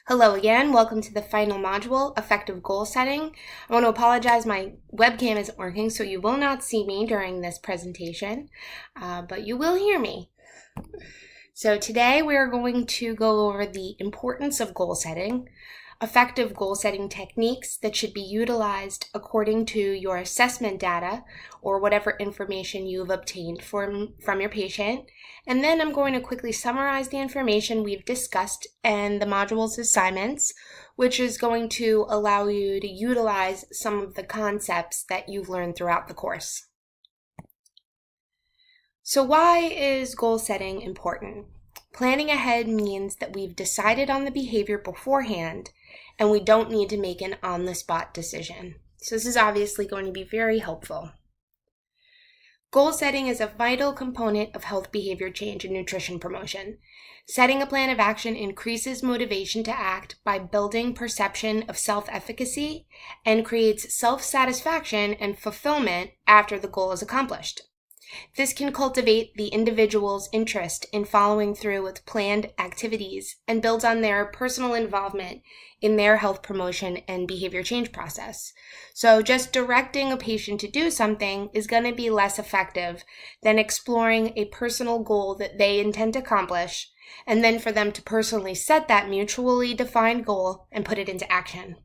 Hello again, welcome to the final module, Effective Goal Setting. I want to apologize, my webcam isn't working, so you will not see me during this presentation, but you will hear me. So today we are going to go over the importance of goal setting, effective goal setting techniques that should be utilized according to your assessment data or whatever information you've obtained from your patient. And then I'm going to quickly summarize the information we've discussed and the module's assignments, which is going to allow you to utilize some of the concepts that you've learned throughout the course. So why is goal setting important? Planning ahead means that we've decided on the behavior beforehand and we don't need to make an on-the-spot decision. So this is obviously going to be very helpful. Goal setting is a vital component of health behavior change and nutrition promotion. Setting a plan of action increases motivation to act by building perception of self-efficacy and creates self-satisfaction and fulfillment after the goal is accomplished. This can cultivate the individual's interest in following through with planned activities and builds on their personal involvement in their health promotion and behavior change process. So just directing a patient to do something is going to be less effective than exploring a personal goal that they intend to accomplish, and then for them to personally set that mutually defined goal and put it into action.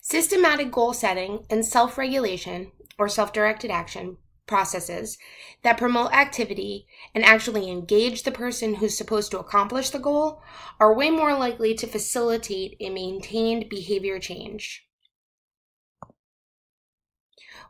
Systematic goal setting and self-regulation or self-directed action processes that promote activity and actually engage the person who's supposed to accomplish the goal are way more likely to facilitate a maintained behavior change.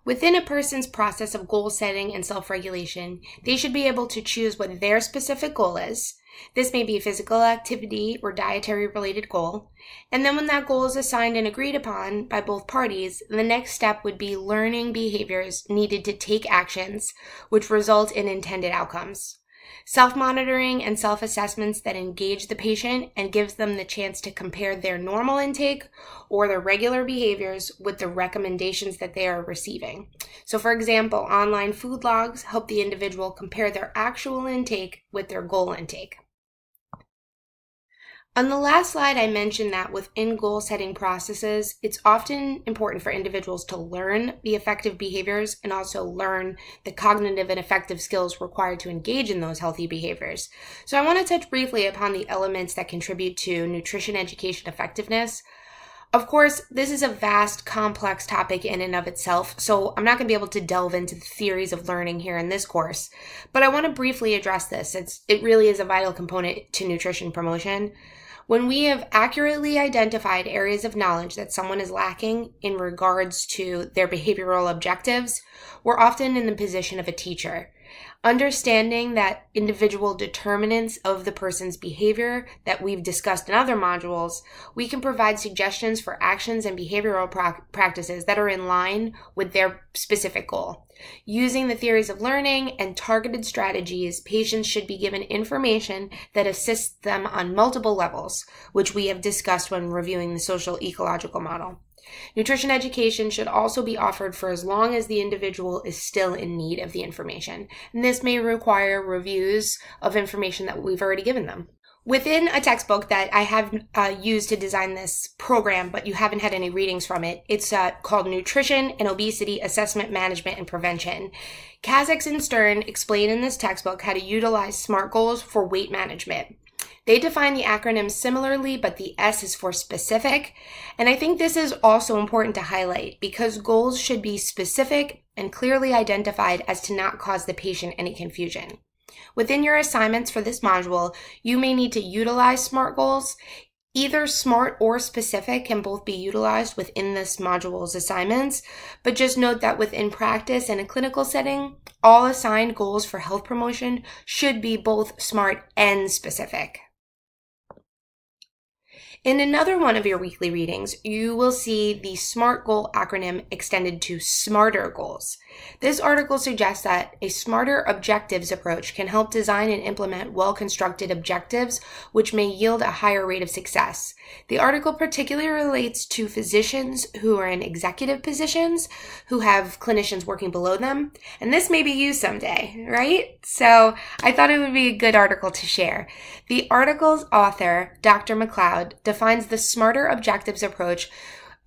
Within a person's process of goal setting and self-regulation, they should be able to choose what their specific goal is. This may be a physical activity or dietary related goal. And then when that goal is assigned and agreed upon by both parties, the next step would be learning behaviors needed to take actions which result in intended outcomes. Self-monitoring and self-assessments that engage the patient and gives them the chance to compare their normal intake or their regular behaviors with the recommendations that they are receiving. So for example, online food logs help the individual compare their actual intake with their goal intake. On the last slide, I mentioned that within goal-setting processes, it's often important for individuals to learn the effective behaviors and also learn the cognitive and affective skills required to engage in those healthy behaviors. So I want to touch briefly upon the elements that contribute to nutrition education effectiveness. Of course, this is a vast, complex topic in and of itself, so I'm not going to be able to delve into the theories of learning here in this course, but I want to briefly address this. It really is a vital component to nutrition promotion. When we have accurately identified areas of knowledge that someone is lacking in regards to their behavioral objectives, we're often in the position of a teacher. Understanding that individual determinants of the person's behavior that we've discussed in other modules, we can provide suggestions for actions and behavioral practices that are in line with their specific goal. Using the theories of learning and targeted strategies, patients should be given information that assists them on multiple levels, which we have discussed when reviewing the social ecological model. Nutrition education should also be offered for as long as the individual is still in need of the information, and this may require reviews of information that we've already given them. Within a textbook that I have used to design this program, but you haven't had any readings from it, it's called Nutrition and Obesity Assessment, Management, and Prevention. Kazix and Stern explain in this textbook how to utilize SMART goals for weight management. They define the acronym similarly, but the S is for specific. And I think this is also important to highlight because goals should be specific and clearly identified as to not cause the patient any confusion. Within your assignments for this module, you may need to utilize SMART goals. Either SMART or specific can both be utilized within this module's assignments, but just note that within practice and a clinical setting, all assigned goals for health promotion should be both SMART and specific. In another one of your weekly readings, you will see the SMART goal acronym extended to SMARTer goals. This article suggests that a smarter objectives approach can help design and implement well-constructed objectives, which may yield a higher rate of success. The article particularly relates to physicians who are in executive positions, who have clinicians working below them, and this may be you someday, right? So I thought it would be a good article to share. The article's author, Dr. McLeod, defines the SMARTer objectives approach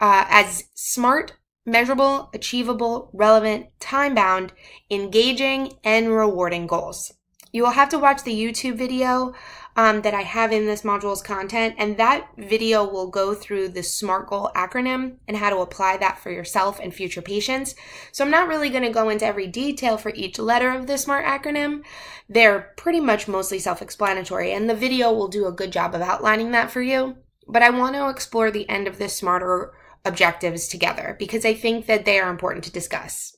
as SMART, measurable, achievable, relevant, time-bound, engaging, and rewarding goals. You will have to watch the YouTube video that I have in this module's content, and that video will go through the SMART goal acronym and how to apply that for yourself and future patients. So I'm not really going to go into every detail for each letter of the SMART acronym. They're pretty much mostly self-explanatory, and the video will do a good job of outlining that for you. But I want to explore the end of the SMARTer objectives together because I think that they are important to discuss.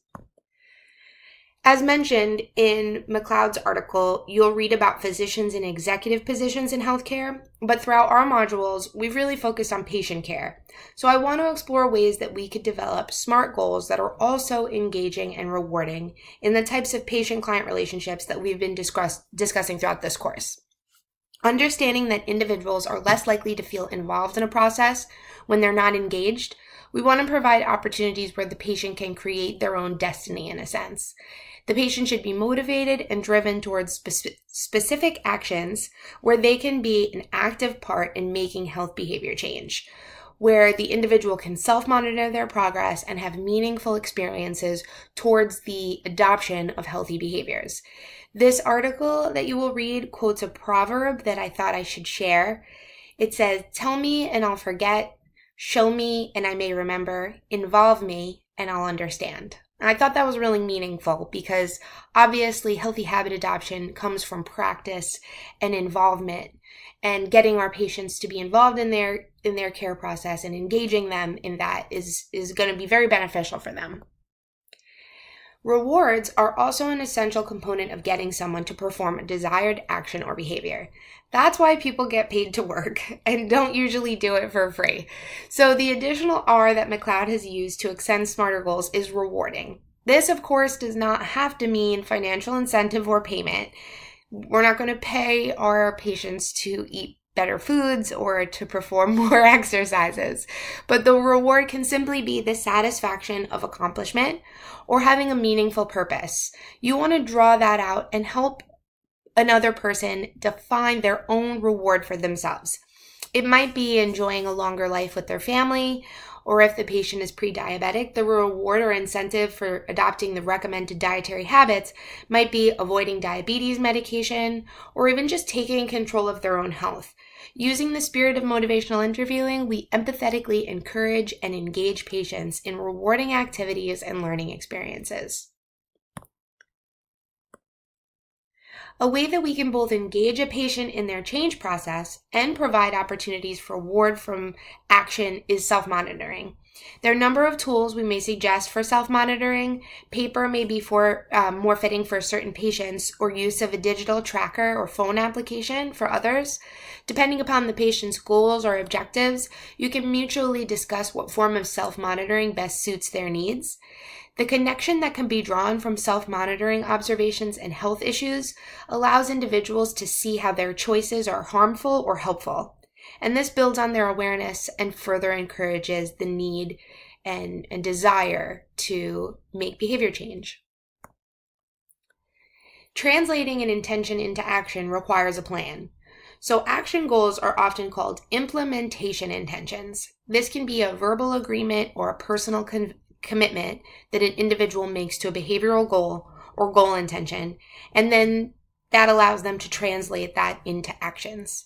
As mentioned in McLeod's article, you'll read about physicians in executive positions in healthcare, but throughout our modules, we've really focused on patient care. So I want to explore ways that we could develop SMART goals that are also engaging and rewarding in the types of patient-client relationships that we've been discussing throughout this course. Understanding that individuals are less likely to feel involved in a process when they're not engaged, we want to provide opportunities where the patient can create their own destiny in a sense. The patient should be motivated and driven towards specific actions where they can be an active part in making health behavior change, where the individual can self-monitor their progress and have meaningful experiences towards the adoption of healthy behaviors. This article that you will read quotes a proverb that I thought I should share. It says, "Tell me and I'll forget, show me and I may remember, involve me and I'll understand." And I thought that was really meaningful because obviously healthy habit adoption comes from practice and involvement, and getting our patients to be involved in their care process and engaging them in that is going to be very beneficial for them. Rewards are also an essential component of getting someone to perform a desired action or behavior. That's why people get paid to work and don't usually do it for free. So the additional R that McLeod has used to extend SMARTer goals is rewarding. This, of course, does not have to mean financial incentive or payment. We're not going to pay our patients to eat better foods or to perform more exercises, but the reward can simply be the satisfaction of accomplishment or having a meaningful purpose. You want to draw that out and help another person define their own reward for themselves. It might be enjoying a longer life with their family, or if the patient is pre-diabetic, the reward or incentive for adopting the recommended dietary habits might be avoiding diabetes medication, or even just taking control of their own health. Using the spirit of motivational interviewing, we empathetically encourage and engage patients in rewarding activities and learning experiences. A way that we can both engage a patient in their change process and provide opportunities for reward from action is self-monitoring. There are a number of tools we may suggest for self-monitoring. Paper may be more fitting for certain patients, or use of a digital tracker or phone application for others. Depending upon the patient's goals or objectives, you can mutually discuss what form of self-monitoring best suits their needs. The connection that can be drawn from self-monitoring observations and health issues allows individuals to see how their choices are harmful or helpful. And this builds on their awareness and further encourages the need and desire to make behavior change. Translating an intention into action requires a plan. So action goals are often called implementation intentions. This can be a verbal agreement or a personal commitment that an individual makes to a behavioral goal or goal intention, and then that allows them to translate that into actions.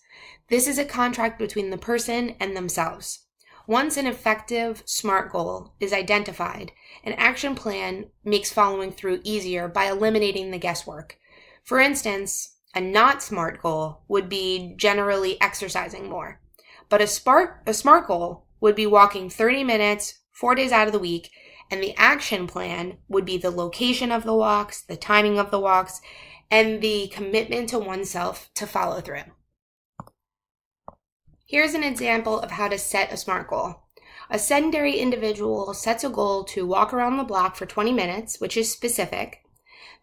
This is a contract between the person and themselves. Once an effective SMART goal is identified, an action plan makes following through easier by eliminating the guesswork. For instance, a not SMART goal would be generally exercising more, but a SMART goal would be walking 30 minutes, 4 days out of the week, and the action plan would be the location of the walks, the timing of the walks, and the commitment to oneself to follow through. Here's an example of how to set a SMART goal. A sedentary individual sets a goal to walk around the block for 20 minutes, which is specific.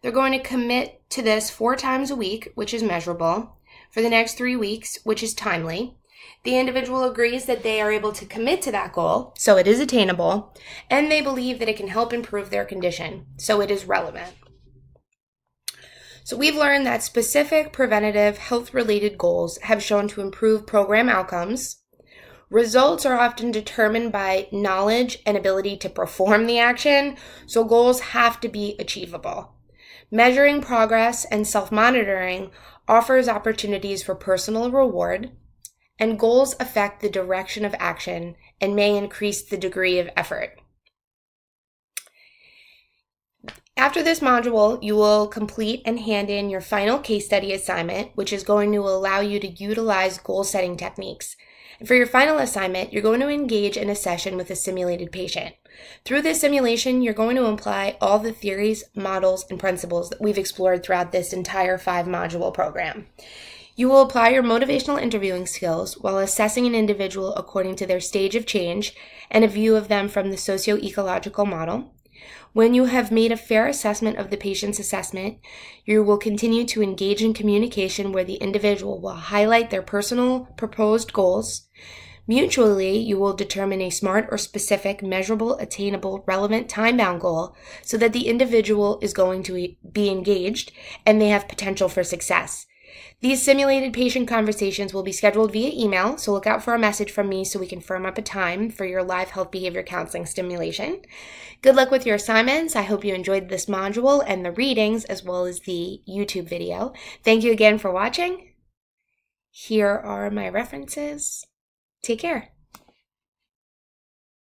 They're going to commit to this 4 times a week, which is measurable, for the next 3 weeks, which is timely. The individual agrees that they are able to commit to that goal, so it is attainable, and they believe that it can help improve their condition, so it is relevant. So we've learned that specific preventative health-related goals have shown to improve program outcomes. Results are often determined by knowledge and ability to perform the action, so goals have to be achievable. Measuring progress and self-monitoring offers opportunities for personal reward, and goals affect the direction of action and may increase the degree of effort. After this module, you will complete and hand in your final case study assignment, which is going to allow you to utilize goal-setting techniques. And for your final assignment, you're going to engage in a session with a simulated patient. Through this simulation, you're going to apply all the theories, models, and principles that we've explored throughout this entire 5-module program. You will apply your motivational interviewing skills while assessing an individual according to their stage of change and a view of them from the socio-ecological model. When you have made a fair assessment of the patient's assessment, you will continue to engage in communication where the individual will highlight their personal proposed goals. Mutually, you will determine a SMART or specific, measurable, attainable, relevant, time-bound goal so that the individual is going to be engaged and they have potential for success. These simulated patient conversations will be scheduled via email, so look out for a message from me so we can firm up a time for your live health behavior counseling stimulation. Good luck with your assignments. I hope you enjoyed this module and the readings as well as the YouTube video. Thank you again for watching. Here are my references. Take care.